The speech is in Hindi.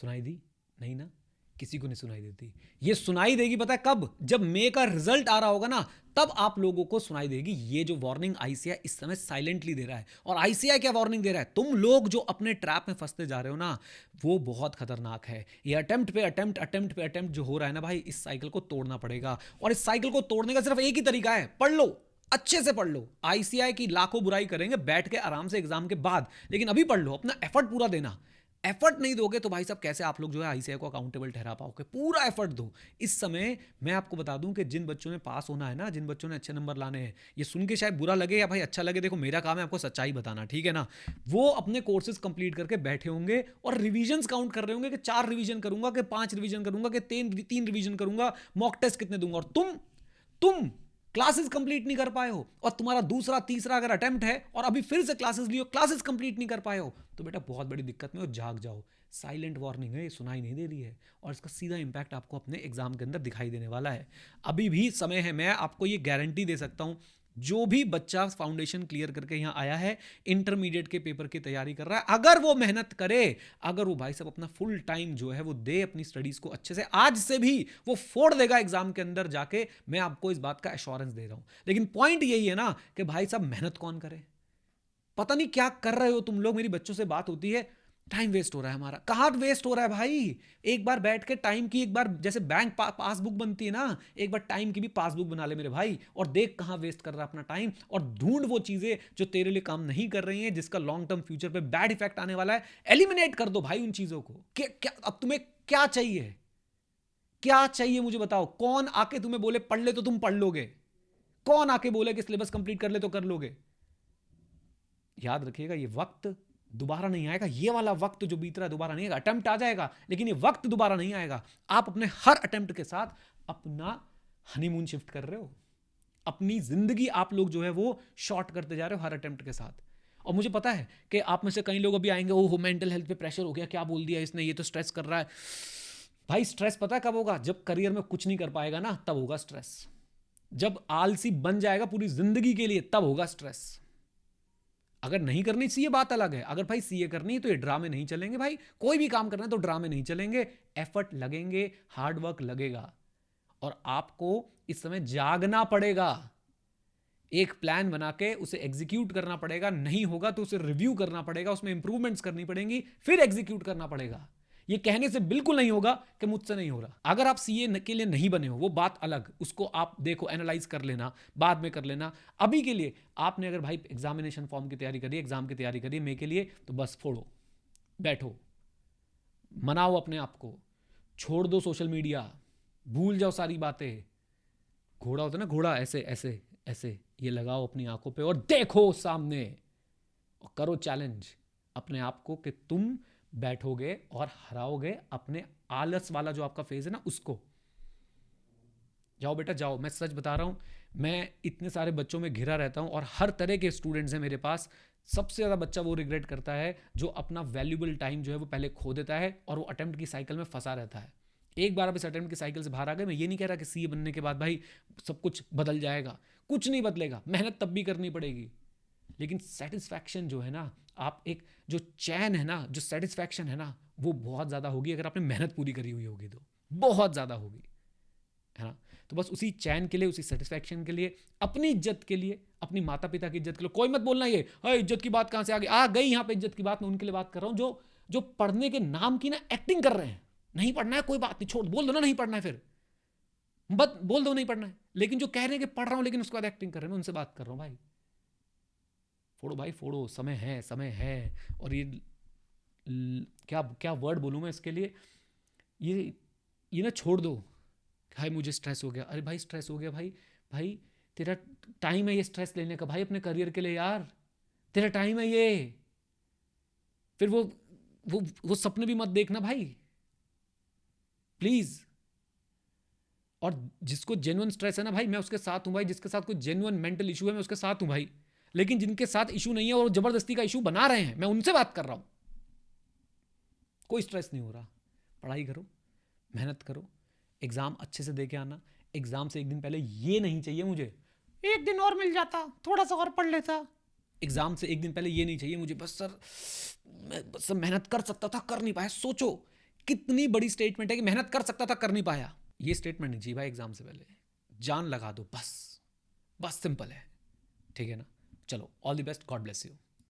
सुनाई दी? नहीं ना, किसी को नहीं सुनाई देती। ये सुनाई देगी पता है कब? जब मे का रिजल्ट आ रहा होगा ना, तब आप लोगों को सुनाई देगी। ये जो वार्निंग आईसीआई इस समय साइलेंटली दे रहा है, और आईसीआई क्या वार्निंग दे रहा है? तुम लोग जो अपने ट्रैप में फंसते जा रहे हो ना, वो बहुत खतरनाक है। ये अटेम्प्ट पे अटेम्प्ट अटेम्प्ट पे अटेम्प्ट जो हो रहा है ना भाई, इस साइकिल को तोड़ना पड़ेगा। और इस साइकिल को तोड़ने का सिर्फ एक ही तरीका है, पढ़ लो, अच्छे से पढ़ लो। आईसीआई की लाखों बुराई करेंगे बैठ के आराम से एग्जाम के बाद, लेकिन अभी पढ़ लो, अपना एफर्ट पूरा देना। एफर्ट नहीं दोगे तो भाई साहब कैसे आप लोग जो है आईसीआई को अकाउंटेबल ठहरा पाओगे? पूरा एफर्ट दो। इस समय मैं आपको बता दूं कि जिन बच्चों ने पास होना है ना, जिन बच्चों ने अच्छे नंबर लाने हैं, ये सुन के शायद बुरा लगे या भाई अच्छा लगे, देखो मेरा काम है आपको सच्चाई बताना, ठीक है ना? वो अपने कोर्सेज कंप्लीट करके बैठे होंगे और रिविजन काउंट कर रहे होंगे कि 4 रिविजन करूंगा, कि 5 रिविजन करूंगा, कि 3 रिविजन करूंगा, मॉक टेस्ट कितने दूंगा। और तुम क्लासेस कंप्लीट नहीं कर पाए हो, और तुम्हारा दूसरा तीसरा अगर अटेम्प्ट है और अभी फिर से क्लासेस लियो, क्लासेस कंप्लीट नहीं कर पाए हो, तो बेटा बहुत बड़ी दिक्कत में हो, जाग जाओ। साइलेंट वार्निंग है, ये सुनाई नहीं दे रही है, और इसका सीधा इंपैक्ट आपको अपने एग्जाम के अंदर दिखाई देने वाला है। अभी भी समय है, मैं आपको ये गारंटी दे सकता हूं, जो भी बच्चा फाउंडेशन क्लियर करके यहाँ आया है, इंटरमीडिएट के पेपर की तैयारी कर रहा है, अगर वो मेहनत करे, अगर वो भाई साहब अपना फुल टाइम जो है वो दे अपनी स्टडीज को अच्छे से, आज से भी वो फोड़ देगा एग्जाम के अंदर जाके, मैं आपको इस बात का एश्योरेंस दे रहा हूं। लेकिन पॉइंट यही है ना कि भाई साहब मेहनत कौन करे? पता नहीं क्या कर रहे हो तुम लोग। मेरी बच्चों से बात होती है, टाइम वेस्ट हो रहा है हमारा। कहाँ वेस्ट हो रहा है भाई? एक बार बैठ के टाइम की, एक बार जैसे बैंक पासबुक बनती है ना, एक बार टाइम की भी पासबुक बना ले मेरे भाई, और देख कहाँ वेस्ट कर रहा है अपना टाइम, और ढूंढ वो चीजें जो तेरे लिए काम नहीं कर रही हैं, जिसका लॉन्ग टर्म फ्यूचर पे बैड इफेक्ट आने वाला है। एलिमिनेट कर दो भाई उन चीजों को। क्या अब तुम्हें क्या चाहिए? क्या चाहिए मुझे बताओ? कौन आके तुम्हें बोले पढ़ ले तो तुम पढ़ लोगे? कौन आके बोले कि सिलेबस कंप्लीट कर ले तो कर लोगे? याद रखिएगा, ये वक्त दोबारा नहीं आएगा। ये वाला वक्त जो बीत रहा है दोबारा नहीं आएगा। अटेम्प्ट आ जाएगा, लेकिन ये वक्त दोबारा नहीं आएगा। आप अपने हर अटेम्प्ट के साथ अपना हनीमून शिफ्ट कर रहे हो, अपनी जिंदगी आप लोग जो है वो शॉर्ट करते जा रहे हो हर अटेम्प्ट के साथ। और मुझे पता है कि आप में से कई लोग अभी आएंगे, ओह मेंटल हेल्थ पे प्रेशर हो गया, क्या बोल दिया इसने, ये तो स्ट्रेस कर रहा है। भाई स्ट्रेस पता है कब होगा? जब करियर में कुछ नहीं कर पाएगा ना, तब होगा स्ट्रेस। जब आलसी बन जाएगा पूरी जिंदगी के लिए, तब होगा स्ट्रेस। अगर नहीं करनी सीए बात अलग है। अगर भाई सीए करनी है तो ये ड्रामे नहीं चलेंगे भाई। कोई भी काम करना है तो ड्रामे नहीं चलेंगे, एफर्ट लगेंगे, हार्डवर्क लगेगा, और आपको इस समय जागना पड़ेगा। एक प्लान बना के उसे एग्जीक्यूट करना पड़ेगा। नहीं होगा तो उसे रिव्यू करना पड़ेगा, उसमें इंप्रूवमेंट्स करनी पड़ेंगी, फिर एग्जीक्यूट करना पड़ेगा। ये कहने से बिल्कुल नहीं होगा कि मुझसे नहीं हो रहा। अगर आप सीए के लिए नहीं बने हो, वो बात अलग, उसको आप देखो, एनालाइज कर लेना, बाद में कर लेना। अभी के लिए आपने अगर भाई एग्जामिनेशन फॉर्म की तैयारी करी, एग्जाम की तैयारी करी मे के लिए, तो बस फोड़ो, बैठो, मनाओ अपने आप को, छोड़ दो सोशल मीडिया, भूल जाओ सारी बातें। घोड़ा होता है ना, घोड़ा ऐसे ऐसे ऐसे, ये लगाओ अपनी आंखों पे और देखो सामने, और करो चैलेंज अपने आप को कि तुम बैठोगे और हराओगे अपने आलस वाला जो आपका फेज है ना, उसको। जाओ बेटा जाओ, मैं सच बता रहा हूं, मैं इतने सारे बच्चों में घिरा रहता हूं और हर तरह के स्टूडेंट्स हैं मेरे पास। सबसे ज़्यादा बच्चा वो रिग्रेट करता है जो अपना वैल्यूबल टाइम जो है वो पहले खो देता है और वो अटेम्प्ट की साइकिल में फंसा रहता है। एक बार आप इस अटेम्प्ट की साइकिल से बाहर आ गए, मैं ये नहीं कह रहा कि सीए बनने के बाद भाई सब कुछ बदल जाएगा, कुछ नहीं बदलेगा, मेहनत तब भी करनी पड़ेगी। लेकिन सेटिस्फैक्शन जो है ना, आप एक जो चैन है ना, जो सेटिस्फैक्शन है ना, वो बहुत ज़्यादा होगी अगर आपने मेहनत पूरी करी हुई होगी, तो बहुत ज़्यादा होगी, है ना? तो बस उसी चैन के लिए, उसी सेटिस्फैक्शन के लिए, अपनी इज्जत के लिए, अपनी माता पिता की इज्जत के लिए, कोई मत बोलना ये इज्जत की बात कहाँ से आ गई यहाँ पे इज्जत की बात। मैं उनके लिए बात कर रहा हूँ जो पढ़ने के नाम की ना एक्टिंग कर रहे हैं। नहीं पढ़ना है कोई बात नहीं, छोड़, बोल दो ना नहीं पढ़ना है, फिर बस बोल दो नहीं पढ़ना है। लेकिन जो कह रहे हैं कि पढ़ रहा हूँ लेकिन उसके बाद एक्टिंग कर रहे हैं, मैं उनसे बात कर रहा हूँ, भाई फोड़ो भाई फोड़ो, समय है, समय है। और ये क्या क्या वर्ड बोलूँ मैं इसके लिए, ये ना छोड़ दो। भाई मुझे स्ट्रेस हो गया, अरे भाई स्ट्रेस हो गया भाई, भाई तेरा टाइम है ये स्ट्रेस लेने का भाई, अपने करियर के लिए यार, तेरा टाइम है ये। फिर वो सपने भी मत देखना भाई, प्लीज। और जिसको जेन्युइन स्ट्रेस है ना भाई, मैं उसके साथ हूं भाई। जिसके साथ कोई जेन्युइन मेंटल इशू है, मैं उसके साथ हूं भाई। लेकिन जिनके साथ इशू नहीं है और जबरदस्ती का इशू बना रहे हैं, मैं उनसे बात कर रहा हूं। कोई स्ट्रेस नहीं हो रहा, पढ़ाई करो, मेहनत करो, एग्जाम अच्छे से दे के आना। एग्जाम से एक दिन पहले ये नहीं चाहिए मुझे एक दिन और मिल जाता, थोड़ा सा और पढ़ लेता। एग्जाम से एक दिन पहले ये नहीं चाहिए मुझे, बस सर मैं बस मेहनत कर सकता था, कर नहीं पाया। सोचो कितनी बड़ी स्टेटमेंट है कि मेहनत कर सकता था, कर नहीं पाया। ये स्टेटमेंट नहीं चाहिए भाई एग्जाम से पहले, जान लगा दो बस, बस सिंपल है, ठीक है ना। चलो, all the best, God bless you.